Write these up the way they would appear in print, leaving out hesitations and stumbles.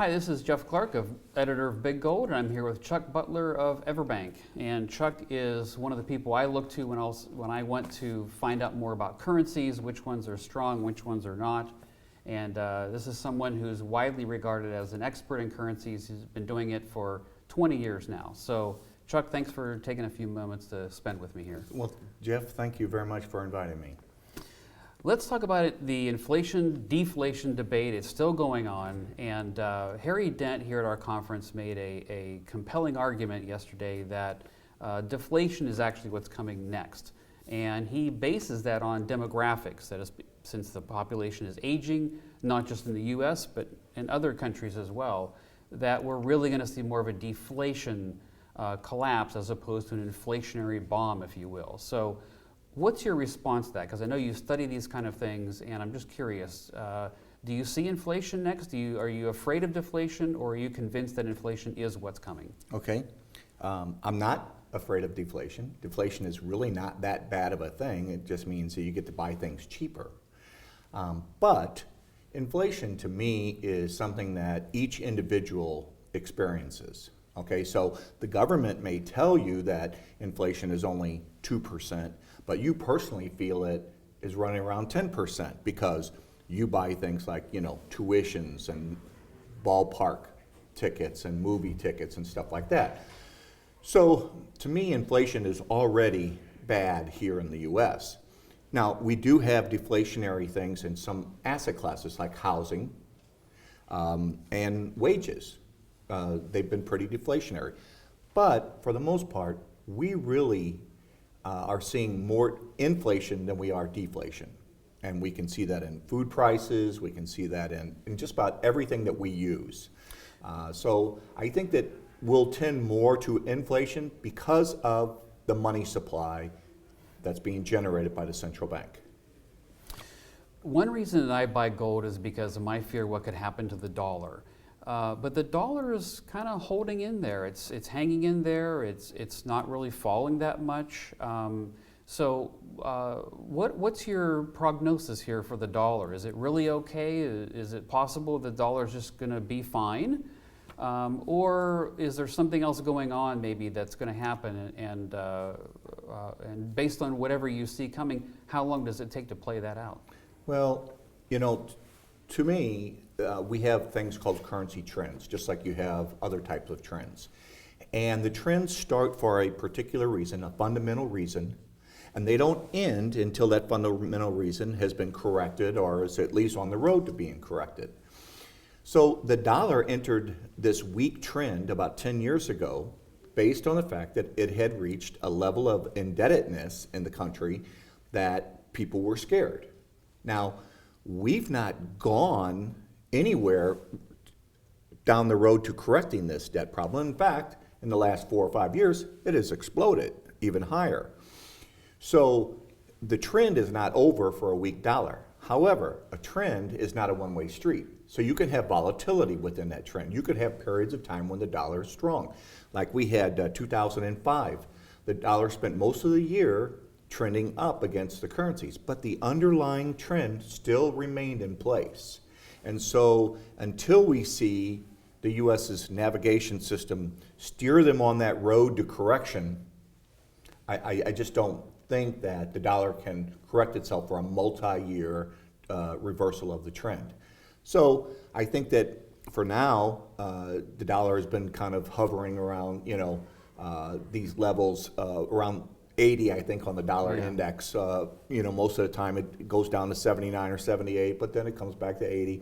Hi, this is Jeff Clark, editor of Big Gold, and I'm here with Chuck Butler of EverBank. And Chuck is one of the people I look to when I want to find out more about currencies, which ones are strong, which ones are not. And this is someone who's widely regarded as an expert in currencies. He's been doing it for 20 years now. So, Chuck, thanks for taking a few moments to spend with me here. Well, Jeff, thank you very much for inviting me. Let's talk about it, the inflation-deflation debate. It's still going on, and Harry Dent here at our conference made a compelling argument yesterday that deflation is actually what's coming next. And he bases that on demographics, that is, since the population is aging, not just in the US, but in other countries as well, that we're really going to see more of a deflation collapse as opposed to an inflationary bomb, if you will. So, what's your response to that? Because I know you study these kind of things, and I'm just curious. Do you see inflation next? Are you afraid of deflation, or are you convinced that inflation is what's coming? Okay. I'm not afraid of deflation. Deflation is really not that bad of a thing. It just means that you get to buy things cheaper. But inflation, to me, is something that each individual experiences. Okay, so the government may tell you that inflation is only 2%, but you personally feel it is running around 10% because you buy things like, tuitions and ballpark tickets and movie tickets and stuff like that. So to me, inflation is already bad here in the US. Now, we do have deflationary things in some asset classes like housing and wages. They've been pretty deflationary. But for the most part, we really are seeing more inflation than we are deflation. And we can see that in food prices, we can see that in just about everything that we use. So I think that we'll tend more to inflation because of the money supply that's being generated by the central bank. One reason that I buy gold is because of my fear what could happen to the dollar. But the dollar is kind of holding in there. It's hanging in there. It's not really falling that much. What's your prognosis here for the dollar? Is it really okay? Is it possible the dollar is just going to be fine? Or is there something else going on maybe that's going to happen? And based on whatever you see coming, how long does it take to play that out? Well, to me, we have things called currency trends, just like you have other types of trends. And the trends start for a particular reason, a fundamental reason, and they don't end until that fundamental reason has been corrected or is at least on the road to being corrected. So the dollar entered this weak trend about 10 years ago based on the fact that it had reached a level of indebtedness in the country that people were scared. Now, we've not gone anywhere down the road to correcting this debt problem. In fact, in the last 4 or 5 years, it has exploded even higher. So the trend is not over for a weak dollar. However, a trend is not a one-way street. So you can have volatility within that trend. You could have periods of time when the dollar is strong. Like we had 2005. The dollar spent most of the year trending up against the currencies, but the underlying trend still remained in place. And so until we see the US's navigation system steer them on that road to correction, I just don't think that the dollar can correct itself for a multi-year reversal of the trend. So I think that for now, the dollar has been kind of hovering around, these levels around 80, I think, on the dollar index. Most of the time it goes down to 79 or 78, but then it comes back to 80.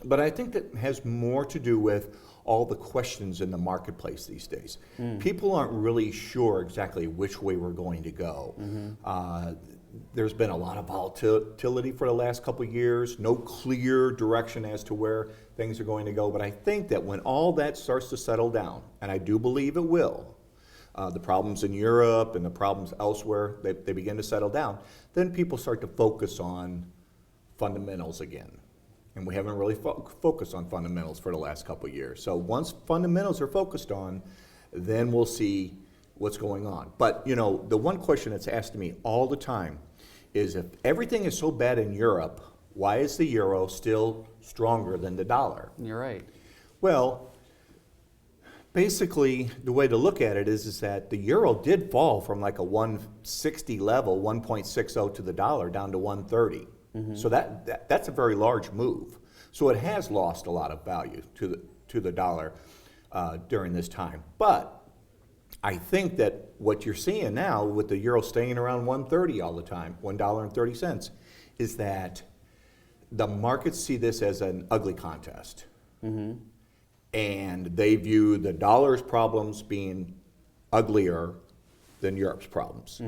But I think that has more to do with all the questions in the marketplace these days. People aren't really sure exactly which way we're going to go. There's been a lot of volatility for the last couple of years, no clear direction as to where things are going to go. But I think that when all that starts to settle down, and I do believe it will, the problems in Europe and the problems elsewhere, they begin to settle down, then people start to focus on fundamentals again. And we haven't really focused on fundamentals for the last couple of years. So once fundamentals are focused on, then we'll see what's going on. But the one question that's asked to me all the time is, if everything is so bad in Europe, why is the euro still stronger than the dollar? You're right. Well, basically, the way to look at it is that the euro did fall from like a 160 level, 1.60 to the dollar, down to 130. So that's a very large move. So it has lost a lot of value to the dollar during this time. But I think that what you're seeing now with the euro staying around 130 all the time, $1.30, is that the markets see this as an ugly contest. And they view the dollar's problems being uglier than Europe's problems.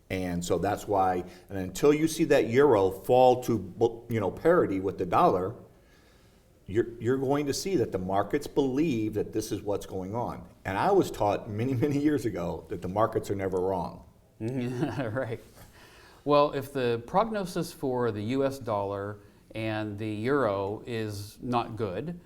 And so that's why, and until you see that euro fall to parity with the dollar, you're going to see that the markets believe that this is what's going on. And I was taught many, many years ago that the markets are never wrong. Right. Well, if the prognosis for the US dollar and the euro is not good,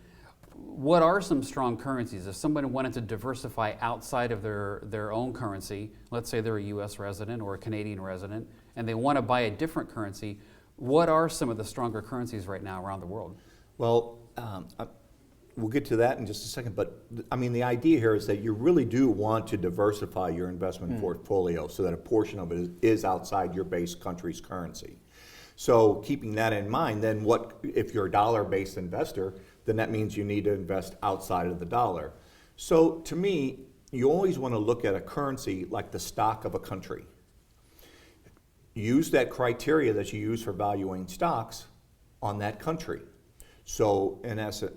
what are some strong currencies? If someone wanted to diversify outside of their own currency, let's say they're a US resident or a Canadian resident, and they want to buy a different currency, what are some of the stronger currencies right now around the world? Well, we'll get to that in just a second, but I mean, the idea here is that you really do want to diversify your investment portfolio so that a portion of it is outside your base country's currency. So keeping that in mind, then what if you're a dollar-based investor, then that means you need to invest outside of the dollar. So to me, you always want to look at a currency like the stock of a country. Use that criteria that you use for valuing stocks on that country. So in essence,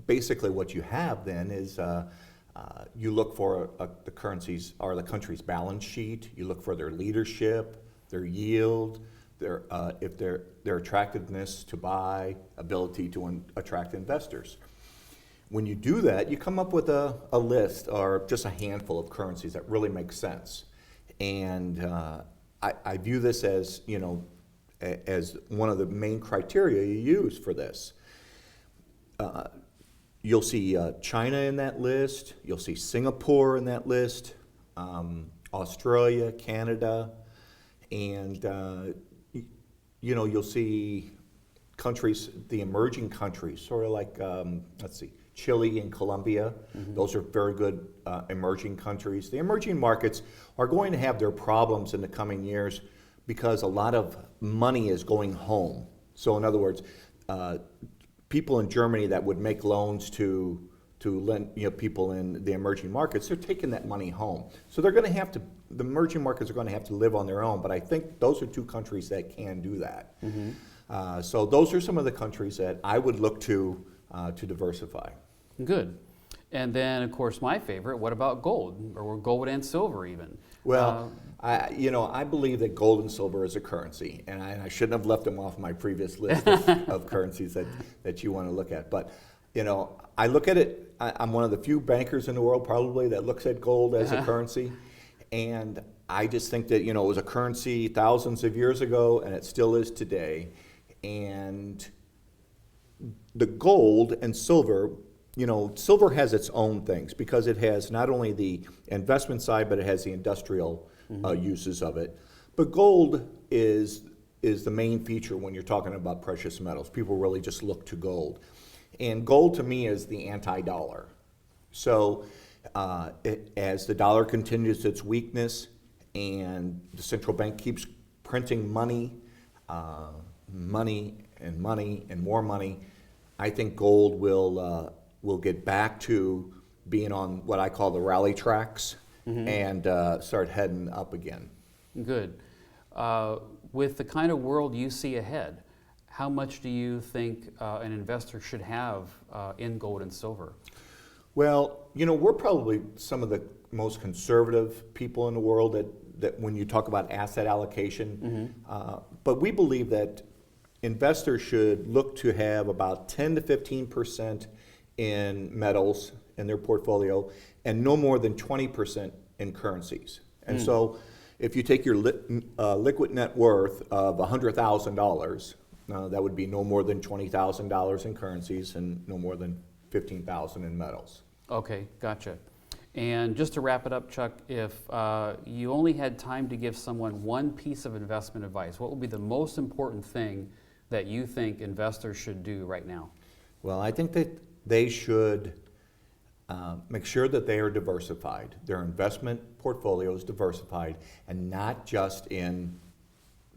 basically what you have then is you look for the currencies or the country's balance sheet, you look for their leadership, their yield, their attractiveness to buy, ability to attract investors. When you do that, you come up with a list or just a handful of currencies that really make sense. And I view this as, as one of the main criteria you use for this. You'll see China in that list, you'll see Singapore in that list, Australia, Canada, and you'll see countries, the emerging countries, sort of like, let's see, Chile and Colombia. Those are very good emerging countries. The emerging markets are going to have their problems in the coming years because a lot of money is going home. So in other words, people in Germany that would make loans to lend, people in the emerging markets, they're taking that money home. So they're going to have to, the emerging markets are going to have to live on their own, but I think those are two countries that can do that. So those are some of the countries that I would look to diversify. Good. And then, of course, my favorite, what about gold, or gold and silver even? Well, I believe that gold and silver is a currency, and I shouldn't have left them off my previous list of currencies that you want to look at. But, I look at it, I'm one of the few bankers in the world probably that looks at gold as a currency, and I just think that, it was a currency thousands of years ago, and it still is today. And the gold and silver, silver has its own things because it has not only the investment side, but it has the industrial uses of it. But gold is the main feature when you're talking about precious metals. People really just look to gold. And gold to me is the anti-dollar. So as the dollar continues its weakness and the central bank keeps printing money and more money, I think gold will get back to being on what I call the rally tracks and start heading up again. Good. With the kind of world you see ahead, how much do you think an investor should have in gold and silver? Well, we're probably some of the most conservative people in the world that when you talk about asset allocation, but we believe that investors should look to have about 10 to 15% in metals in their portfolio and no more than 20% in currencies. And so if you take your liquid net worth of $100,000, that would be no more than $20,000 in currencies and no more than $15,000 in metals. Okay, gotcha. And just to wrap it up, Chuck, if you only had time to give someone one piece of investment advice, what would be the most important thing that you think investors should do right now? Well, I think that they should make sure that they are diversified. Their investment portfolio is diversified and not just in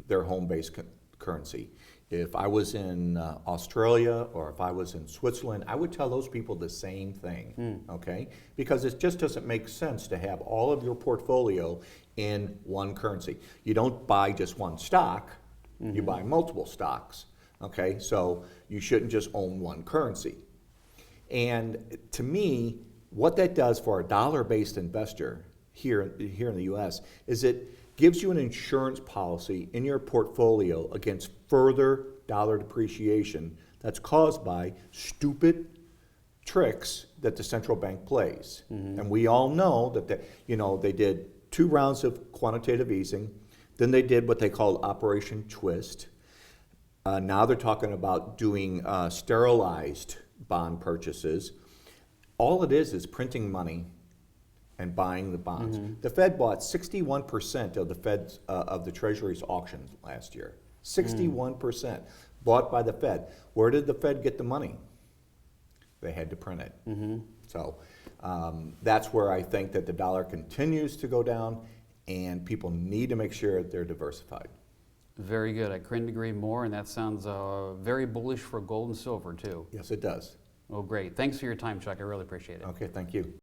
their home-based currency. If I was in Australia or if I was in Switzerland, I would tell those people the same thing, okay? Because it just doesn't make sense to have all of your portfolio in one currency. You don't buy just one stock, you buy multiple stocks, okay? So you shouldn't just own one currency. And to me, what that does for a dollar-based investor here in the US is it gives you an insurance policy in your portfolio against further dollar depreciation that's caused by stupid tricks that the central bank plays. And we all know that they did 2 rounds of quantitative easing, then they did what they called Operation Twist. Now they're talking about doing sterilized bond purchases. All it is printing money and buying the bonds. The Fed bought 61% of the Fed's of the Treasury's auctions last year. 61% bought by the Fed. Where did the Fed get the money? They had to print it. So that's where I think that the dollar continues to go down, and people need to make sure that they're diversified. Very good. I couldn't agree more, and that sounds very bullish for gold and silver too. Yes, it does. Well, great. Thanks for your time, Chuck. I really appreciate it. Okay, thank you.